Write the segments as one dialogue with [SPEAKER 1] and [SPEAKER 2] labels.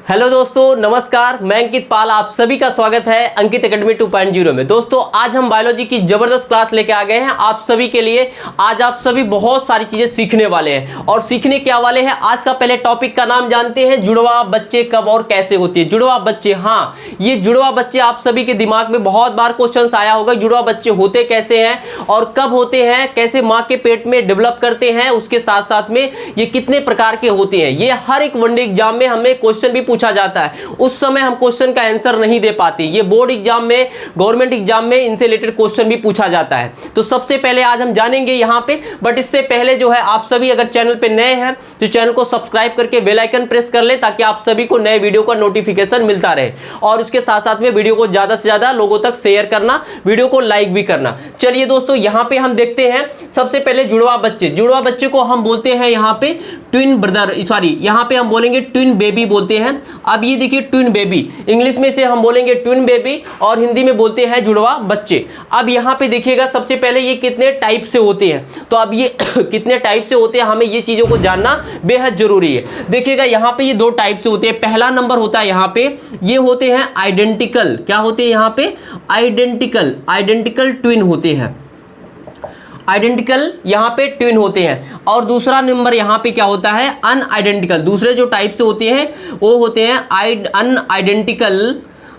[SPEAKER 1] Hello दोस्तों, नमस्कार। मैं अंकित पाल, आप सभी का स्वागत है अंकित एकेडमी 2.0 में। दोस्तों, आज हम बायोलॉजी की जबरदस्त क्लास लेके आ गए हैं आप सभी के लिए। आज आप सभी बहुत सारी चीजें सीखने वाले हैं और सीखने क्या वाले हैं। आज का पहले टॉपिक का नाम जानते हैं, जुड़वा बच्चे कब और कैसे होते हैं। जुड़वा बच्चे, हाँ, ये जुड़वा बच्चे आप सभी के दिमाग में बहुत बार क्वेश्चन आया होगा, जुड़वा बच्चे होते कैसे हैं और कब होते हैं, कैसे माँ के पेट में डेवलप करते हैं, उसके साथ साथ में ये कितने प्रकार के होते हैं। ये हर एक वनडे एग्जाम में हमें क्वेश्चन भी पूछा जाता है, उस समय हम क्वेश्चन का आंसर नहीं दे पाते। ये बोर्ड एग्जाम में, गवर्नमेंट एग्जाम में इनसे रिलेटेड क्वेश्चन भी पूछा जाता है। तो सबसे पहले आज हम जानेंगे यहां पे, बट इससे पहले जो है आप सभी अगर चैनल पे नए हैं तो चैनल को सब्सक्राइब करके बेल आइकन प्रेस कर ले, ताकि आप सभी को नए वीडियो का नोटिफिकेशन मिलता रहे। और उसके साथ साथ में वीडियो को ज्यादा से ज्यादा लोगों तक शेयर करना, वीडियो को लाइक भी करना। चलिए दोस्तों, यहां पे हम देखते हैं सबसे पहले जुड़वा बच्चे। जुड़वा बच्चे को हम बोलते हैं यहाँ पे ट्विन ब्रदर, सॉरी यहाँ पे हम बोलेंगे ट्विन बेबी बोलते हैं। अब ये देखिए ट्विन बेबी, इंग्लिश में से हम बोलेंगे ट्विन बेबी और हिंदी में बोलते हैं जुड़वा बच्चे। अब यहाँ पे देखिएगा सबसे पहले ये कितने टाइप से होते हैं, तो अब ये कितने टाइप से होते हैं हमें ये चीजों को जानना बेहद जरूरी है। देखिएगा यहाँ पे ये दो टाइप से होते हैं। पहला नंबर होता है यहाँ पे, ये होते हैं आइडेंटिकल, क्या होते हैं यहाँ पे, आइडेंटिकल ट्विन होते हैं, आइडेंटिकल यहाँ पे ट्विन होते हैं। और दूसरा नंबर यहाँ पे क्या होता है, अनआइडेंटिकल। दूसरे जो टाइप से होते हैं वो होते हैं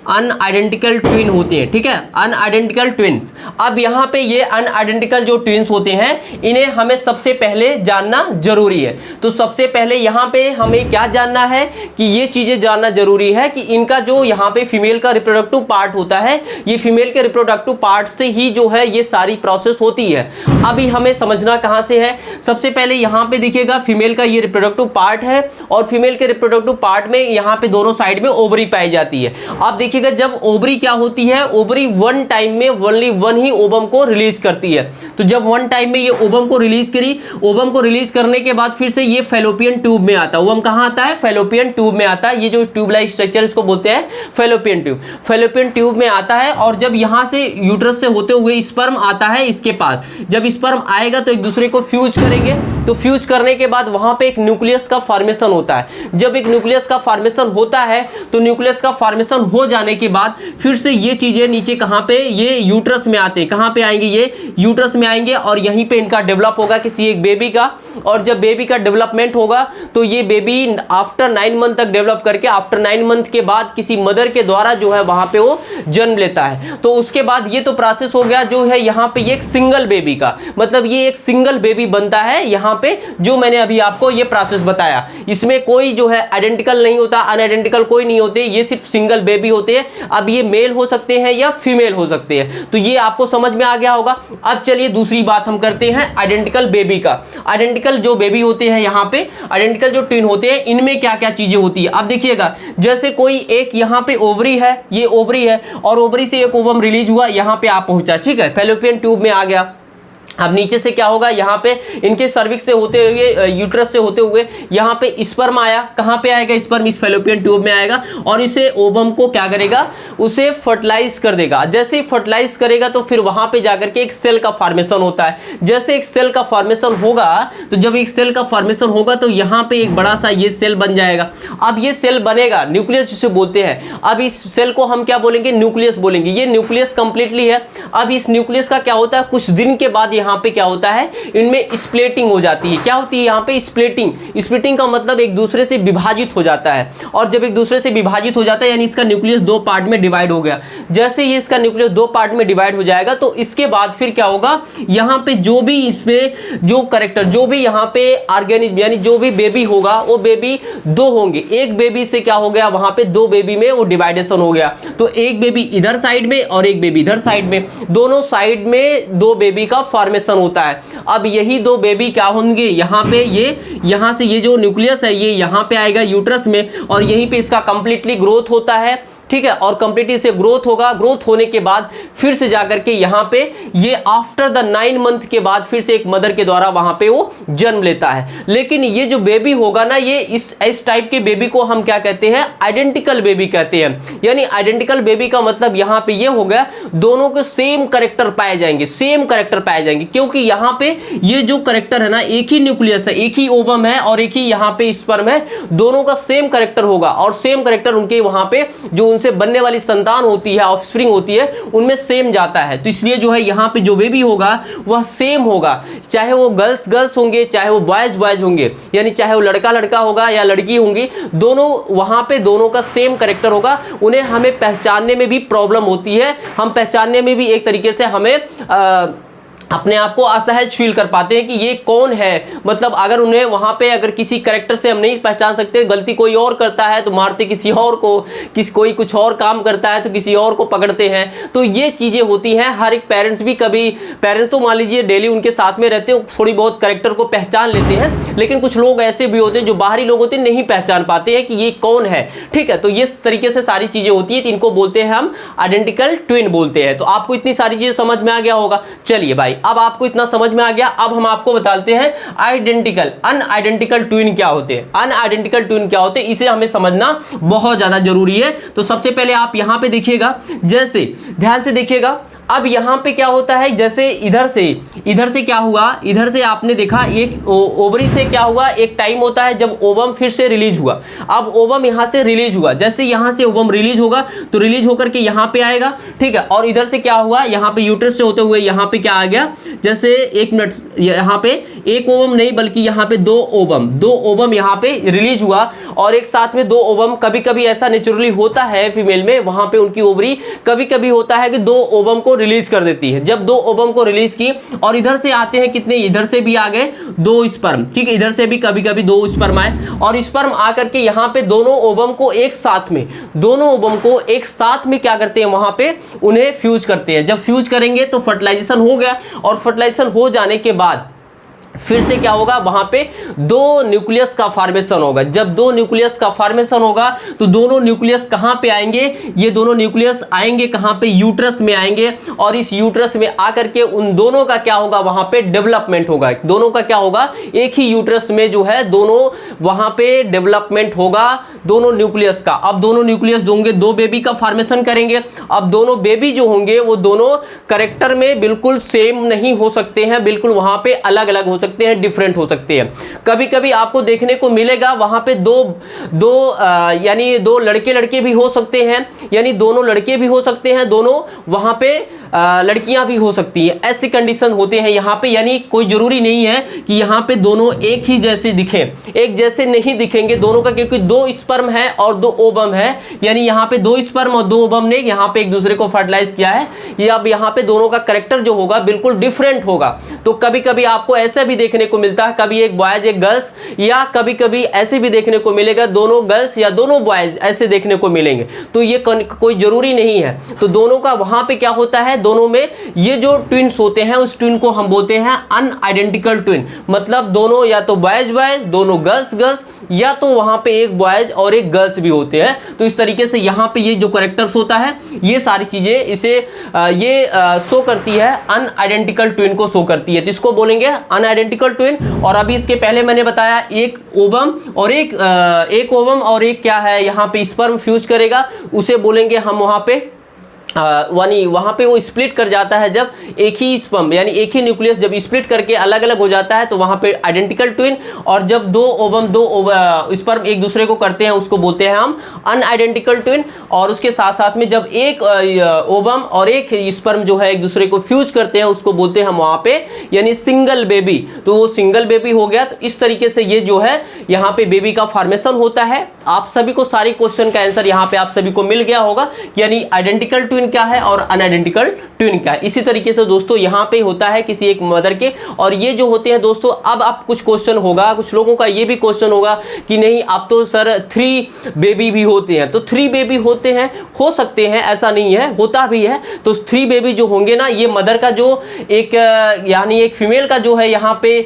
[SPEAKER 1] अनआइडेंटिकल ट्विन होते हैं, ठीक है, अनआइडेंटिकल ट्विन्स। अब यहाँ पे ये अनआइडेंटिकल जो ट्विन्स होते हैं इन्हें हमें सबसे पहले जानना जरूरी है। तो सबसे पहले यहाँ पे हमें क्या जानना है कि ये चीजें जानना जरूरी है कि इनका जो यहाँ पे फीमेल का रिप्रोडक्टिव पार्ट होता है, ये फीमेल के रिप्रोडक्टिव पार्ट से ही जो है ये सारी प्रोसेस होती है। अभी हमें समझना कहाँ से है, सबसे पहले यहाँ पे देखिएगा फीमेल का ये रिप्रोडक्टिव पार्ट है और फीमेल के रिप्रोडक्टिव पार्ट में यहाँ पे दोनों साइड में ओवरी पाई जाती है। अब देखिएगा जब ओवरी क्या होती है, ओवरी वन टाइम में ओनली वन ही ओवम को रिलीज करती है। तो जब वन टाइम में ये ओवम को रिलीज करी, ओवम को रिलीज करने के बाद फिर से ये फैलोपियन ट्यूब में आता है। ओवम कहाँ आता है, फैलोपियन ट्यूब में आता है। ये जो ट्यूब लाइक स्ट्रक्चर इसको बोलते हैं फैलोपियन ट्यूब, फैलोपियन ट्यूब में आता है। और जब यहाँ से यूट्रस से होते हुए स्पर्म आता है इसके पास, जब स्पर्म आएगा तो एक दूसरे को फ्यूज करेंगे। तो फ्यूज करने के बाद वहां पे एक न्यूक्लियस का फॉर्मेशन होता है। जब एक न्यूक्लियस का फॉर्मेशन होता है तो न्यूक्लियस का फॉर्मेशन हो जाने के बाद फिर से ये चीजें नीचे कहां पे, ये यूट्रस में आते हैं। कहां पे आएंगे, ये यूट्रस में आएंगे और यहीं पे इनका डेवलप होगा किसी एक बेबी का। और जब बेबी का डेवलपमेंट होगा तो ये बेबी आफ्टर 9 मंथ तक डेवलप करके, आफ्टर 9 मंथ के बाद किसी मदर के द्वारा जो है वहां पे वो जन्म लेता है। तो उसके बाद ये तो प्रोसेस हो गया जो है यहाँ पे एक सिंगल बेबी का, मतलब ये एक सिंगल बेबी बनता है यहाँ पे, जो मैंने अभी आपको ये प्रोसेस बताया। इसमें कोई जो है आइडेंटिकल नहीं होता, अनआइडेंटिकल कोई नहीं होते, ये सिर्फ सिंगल बेबी होते हैं। अब ये मेल हो सकते हैं या फीमेल हो सकते हैं, तो ये आपको समझ में आ गया होगा। अब चलिए दूसरी बात हम करते हैं आइडेंटिकल बेबी का। आइडेंटिकल जो बेबी होते हैं यहाँ पे, आइडेंटिकल जो ट्विन होते हैं, इनमें क्या क्या चीजें होती है। अब देखिएगा जैसे कोई एक यहाँ पे ओवरी है, ये ओवरी है और ओवरी से एक ओवम रिलीज हुआ, यहाँ पे आप पहुंचा, ठीक है, फैलोपियन ट्यूब में आ गया। अब नीचे से क्या होगा, यहाँ पे इनके सर्विक्स से होते हुए, यूट्रस से होते हुए यहाँ पे स्पर्म आया। कहाँ पे आएगा स्पर्म, इस फैलोपियन ट्यूब में आएगा और इसे ओवम को क्या करेगा, उसे फर्टिलाइज कर देगा। जैसे ही फर्टिलाइज करेगा तो फिर वहां पे जाकर के एक सेल का फॉर्मेशन होता है। जैसे एक सेल का फॉर्मेशन होगा, तो जब एक सेल का फॉर्मेशन होगा तो यहाँ पे एक बड़ा सा ये सेल बन जाएगा। अब ये सेल बनेगा, न्यूक्लियस जिसे बोलते हैं। अब इस सेल को हम क्या बोलेंगे, न्यूक्लियस बोलेंगे। ये न्यूक्लियस कंप्लीटली है। अब इस न्यूक्लियस का क्या होता है, कुछ दिन के बाद यहाँ पे क्या होता है, इनमें स्प्लिटिंग हो जाती है। क्या होती है यहाँ पे, स्प्लिटिंग। स्प्लिटिंग का मतलब एक दूसरे से विभाजित हो जाता है। और जब एक दूसरे से विभाजित हो जाता है यानी इसका न्यूक्लियस दो पार्ट में डिवाइड हो गया। जैसे ये इसका न्यूक्लियस दो पार्ट में डिवाइड हो जाएगा तो इसके बाद फिर क्या होगा, यहाँ पे जो भी इसमें जो कैरेक्टर, जो भी यहाँ पे ऑर्गेनिज्म यानी जो भी बेबी होगा वो बेबी दो होंगे। एक बेबी से क्या हो गया, वहां पे दो बेबी में वो डिवाइडेशन हो गया। तो एक बेबी इधर साइड में और एक बेबी इधर साइड में, दोनों साइड में दो बेबी का फॉर्मेशन होता है। अब यही दो बेबी क्या होंगे, यहाँ पे ये, यहाँ से ये जो न्यूक्लियस है ये यहाँ पे आएगा यूट्रस में और यहीं पे इसका कंप्लीटली ग्रोथ होता है। ठीक है, और कंप्लीटली से ग्रोथ होगा। ग्रोथ होने के बाद फिर से जाकर के यहाँ पे ये आफ्टर द 9 मंथ के बाद फिर से एक मदर के द्वारा वहां पे वो जन्म लेता है। लेकिन ये जो बेबी होगा ना, ये इस टाइप के बेबी को हम क्या कहते हैं, आइडेंटिकल बेबी कहते हैं। यानी आइडेंटिकल बेबी का मतलब यहाँ पे ये हो गया दोनों के सेम करेक्टर पाए जाएंगे, सेम करेक्टर पाए जाएंगे, क्योंकि यहाँ पे ये जो करेक्टर है ना, एक ही न्यूक्लियस है, एक ही ओवम है और एक ही यहाँ पे स्पर्म है, दोनों का सेम करेक्टर होगा और सेम करेक्टर उनके वहां पे जो उनसे बनने वाली संतान होती है, ऑफस्प्रिंग होती है, उनमें सेम जाता है। तो इसलिए जो है यहाँ पे जो बेबी होगा वह सेम होगा, चाहे वो गर्ल्स गर्ल्स होंगे, चाहे वो बॉयज बॉयज होंगे, यानी चाहे वो लड़का लड़का होगा या लड़की होंगी, दोनों वहां पे दोनों का सेम करेक्टर होगा। उन्हें हमें पहचानने में भी प्रॉब्लम होती है, हम पहचानने में भी एक तरीके से हमें अपने आप को असहज फील कर पाते हैं कि ये कौन है। मतलब अगर उन्हें वहां पे अगर किसी करेक्टर से हम नहीं पहचान सकते, गलती कोई और करता है तो मारते किसी और को, कोई कुछ और काम करता है तो किसी और को पकड़ते हैं। तो ये चीज़ें होती हैं। हर एक पेरेंट्स भी, कभी पेरेंट्स तो मान लीजिए डेली उनके साथ में रहते हैं, थोड़ी बहुत करेक्टर को पहचान लेते हैं, लेकिन कुछ लोग ऐसे भी होते हैं जो बाहरी लोग होते हैं, नहीं पहचान पाते हैं कि ये कौन है। ठीक है, तो ये तरीके से सारी चीज़ें होती है, तो इनको बोलते हैं हम आइडेंटिकल ट्विन बोलते हैं। तो आपको इतनी सारी चीज़ें समझ में आ गया होगा। चलिए भाई, अब आपको इतना समझ में आ गया, अब हम आपको बताते हैं आइडेंटिकल अनआइडेंटिकल ट्विन क्या होते हैं। अनआइडेंटिकल ट्विन क्या होते हैं, इसे हमें समझना बहुत ज्यादा जरूरी है। तो सबसे पहले आप यहां पे देखिएगा, जैसे ध्यान से देखिएगा, अब यहाँ पे क्या होता है, जैसे इधर से क्या हुआ, इधर से आपने देखा एक ओवरी से क्या हुआ, एक टाइम होता है जब ओवम फिर से रिलीज हुआ। अब ओवम यहाँ से रिलीज हुआ, जैसे यहाँ से ओवम रिलीज होगा तो रिलीज होकर के यहाँ पे आएगा। ठीक है, और इधर से क्या हुआ, यहाँ पे यूट्रस से होते हुए यहाँ पे क्या आ गया, जैसे एक मिनट, यहाँ पे एक ओवम नहीं बल्कि यहाँ पे दो ओवम यहाँ पे रिलीज हुआ और एक साथ में दो ओवम। कभी कभी ऐसा नेचुरली होता है फीमेल में, वहां पे उनकी ओवरी कभी कभी होता है कि दो ओवम को रिलीज कर देती है। जब दो ओवम को रिलीज की और इधर से आते हैं कितने, इधर से भी आ गए दो स्पर्म। ठीक है, इधर से भी कभी कभी दो स्पर्म आए और स्पर्म आकर के यहाँ पे दोनों ओवम को एक साथ में क्या करते हैं, वहां पे उन्हें फ्यूज करते हैं। जब फ्यूज करेंगे तो फर्टिलाइजेशन हो गया और फर्टिलाइजेशन हो जाने के बाद फिर से क्या होगा, वहां पे दो न्यूक्लियस का फॉर्मेशन होगा। जब दो न्यूक्लियस का फॉर्मेशन होगा तो दोनों न्यूक्लियस कहां पे आएंगे, ये दोनों न्यूक्लियस आएंगे कहां पे, यूट्रस में आएंगे और इस यूट्रस में आकर के उन दोनों का क्या होगा, वहां पे डेवलपमेंट होगा। दोनों का क्या होगा, एक ही यूट्रस में जो है दोनों वहां पे डेवलपमेंट होगा दोनों न्यूक्लियस का। अब दोनों न्यूक्लियस होंगे, दो बेबी का फॉर्मेशन करेंगे। अब दोनों बेबी जो होंगे वो दोनों करेक्टर में बिल्कुल सेम नहीं हो सकते हैं, बिल्कुल वहां पे अलग अलग हो सकते हैं, डिफरेंट हो सकते हैं। कभी कभी आपको देखने को मिलेगा वहां पे यानी दो लड़के भी हो सकते हैं, यानी दोनों लड़के भी हो सकते हैं, दोनों वहां पे लड़कियां भी हो सकती हैं। ऐसी कंडीशन होते हैं यहाँ पे, यानी कोई जरूरी नहीं है कि यहाँ पे दोनों एक ही जैसे दिखें, एक जैसे नहीं दिखेंगे दोनों का, क्योंकि दो स्पर्म है और दो ओवम है, यानी यहाँ पे दो स्पर्म और दो ओवम ने यहाँ पे एक दूसरे को फर्टिलाइज किया है। ये अब यहाँ पे दोनों का करेक्टर जो होगा बिल्कुल डिफरेंट होगा। तो कभी कभी आपको ऐसा भी देखने को मिलता है, कभी एक बॉयज एक गर्ल्स, या कभी कभी ऐसे भी देखने को मिलेगा दोनों गर्ल्स या दोनों बॉयज ऐसे देखने को मिलेंगे। तो ये कोई जरूरी नहीं है। तो दोनों का वहां पे क्या होता है, दोनों में ये जो ट्विन्स होते हैं उस ट्विन को हम बोलते हैं अनआइडेंटिकल ट्विन। मतलब दोनों या तो बॉयज बॉयज, दोनों गर्ल्स गर्ल्स, या तो वहां पे एक बॉयज और एक गर्ल्स भी होते हैं। तो इस तरीके से यहाँ पे ये जो करेक्टर्स होता है, ये सारी चीजें इसे शो करती है, अनआइडेंटिकल ट्विन को शो करती है। तो इसको बोलेंगे अनआइडेंटिकल ट्विन। और अभी इसके पहले मैंने बताया एक ओवम और एक ओवम और एक क्या है, यहाँ पे स्पर्म फ्यूज करेगा, उसे बोलेंगे हम वहां पे वहां पे वो स्प्लिट कर जाता है। जब एक ही स्पर्म यानी एक ही न्यूक्लियस जब स्प्लिट करके अलग अलग हो जाता है तो वहां पे आइडेंटिकल ट्विन। और जब दो ओवम स्पर्म एक दूसरे को करते हैं उसको बोलते हैं हम अनआइडेंटिकल ट्विन। और उसके साथ साथ में जब एक ओवम और एक स्पर्म जो है एक दूसरे को फ्यूज करते हैं उसको बोलते हैं हम वहां पे यानी सिंगल बेबी। तो वो सिंगल बेबी हो गया। तो इस तरीके से ये जो है यहाँ पे बेबी का फॉर्मेशन होता है। आप सभी को सारी क्वेश्चन का आंसर यहाँ पे आप सभी को मिल गया होगा, यानी आइडेंटिकल ट्विन क्या है और अनआइडेंटिकल ट्विन क्या है। इसी तरीके से दोस्तों यहाँ पे होता है किसी एक मदर के। और ये जो होते हैं दोस्तों, अब आप कुछ क्वेश्चन होगा, कुछ लोगों का ये भी क्वेश्चन होगा कि नहीं आप तो सर 3 बेबी भी होते हैं। तो 3 बेबी होते हैं, हो सकते हैं, ऐसा नहीं है, होता भी है। तो 3 बेबी जो होंगे ना, ये मदर का जो एक यानी एक फीमेल का जो है यहाँ पे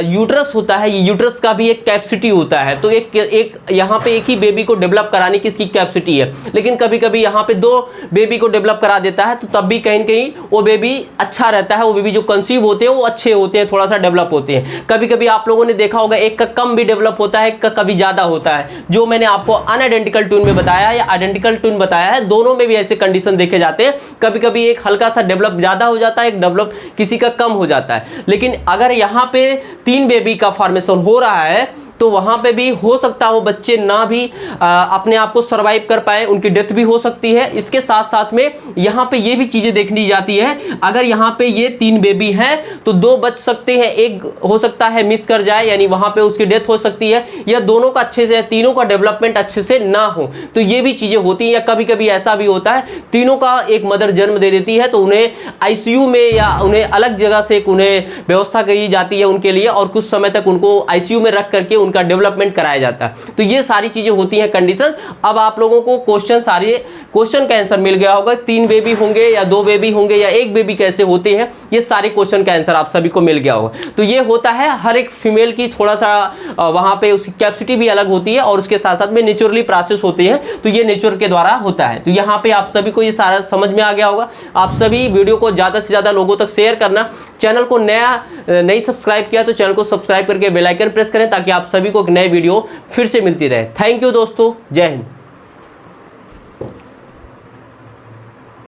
[SPEAKER 1] यूट्रस होता है, ये यूट्रस का भी एक कैपेसिटी कैपेसिटी होता है, तो एक यहाँ पे एक ही बेबी को डेवलप कराने की इसकी कैपेसिटी है। लेकिन कभी कभी यहाँ पे 2 बेबी को डेवलप करा देता है, तो तब भी कहीं न कहीं वो बेबी अच्छा रहता है, वो बेबी जो कंसीव होते हैं वो अच्छे होते हैं, थोड़ा सा डेवलप होते हैं। कभी कभी आप लोगों ने देखा होगा एक का कम भी डेवलप होता है, एक का कभी ज़्यादा होता है। जो मैंने आपको अनआइडेंटिकल ट्विन में बताया या आइडेंटिकल ट्विन बताया है, दोनों में भी ऐसे कंडीशन देखे जाते हैं। कभी कभी एक हल्का सा डेवलप ज़्यादा हो जाता है, एक डेवलप किसी का कम हो जाता है। लेकिन अगर यहाँ पे 3 बेबी का फॉर्मेशन हो रहा है, तो वहाँ पे भी हो सकता है वो बच्चे ना भी अपने आप को सर्वाइव कर पाए, उनकी डेथ भी हो सकती है। इसके साथ साथ में यहाँ पे ये भी चीज़ें देखनी जाती है, अगर यहाँ पे ये 3 बेबी हैं तो 2 बच सकते हैं, एक हो सकता है मिस कर जाए, यानी वहाँ पे उसकी डेथ हो सकती है, या दोनों का अच्छे से, तीनों का डेवलपमेंट अच्छे से ना हो, तो ये भी चीज़ें होती हैं। या कभी कभी ऐसा भी होता है तीनों का एक मदर जन्म दे देती है, तो उन्हें ICU में या उन्हें अलग जगह से उन्हें व्यवस्था करी जाती है उनके लिए, और कुछ समय तक उनको ICU में रख करके उनका डेवलपमेंट कराया जाता है। तो ये सारी चीजें होती हैं कंडीशन। अब आप लोगों को सारे क्वेश्चन का आंसर मिल गया होगा, 3 बेबी होंगे या 2 बेबी होंगे या 1 बेबी कैसे होते हैं, ये सारे क्वेश्चन का आंसर आप सभी को मिल गया होगा। तो ये होता है हर एक फीमेल की थोड़ा सा वहां पे उसकी कैपेसिटी भी अलग होती है, और उसके साथ साथ में नेचुरली प्रोसेस होते हैं, तो ये नेचर के द्वारा होता है। तो यहाँ पे आप सभी को ये सारा समझ में आ गया होगा। आप सभी वीडियो को ज्यादा से ज्यादा लोगों तक शेयर करना। चैनल को नहीं सब्सक्राइब किया तो चैनल को सब्सक्राइब करके बेल आइकन प्रेस करें, ताकि आप सभी को एक नए वीडियो फिर से मिलती रहे। थैंक यू दोस्तों, जय हिंद।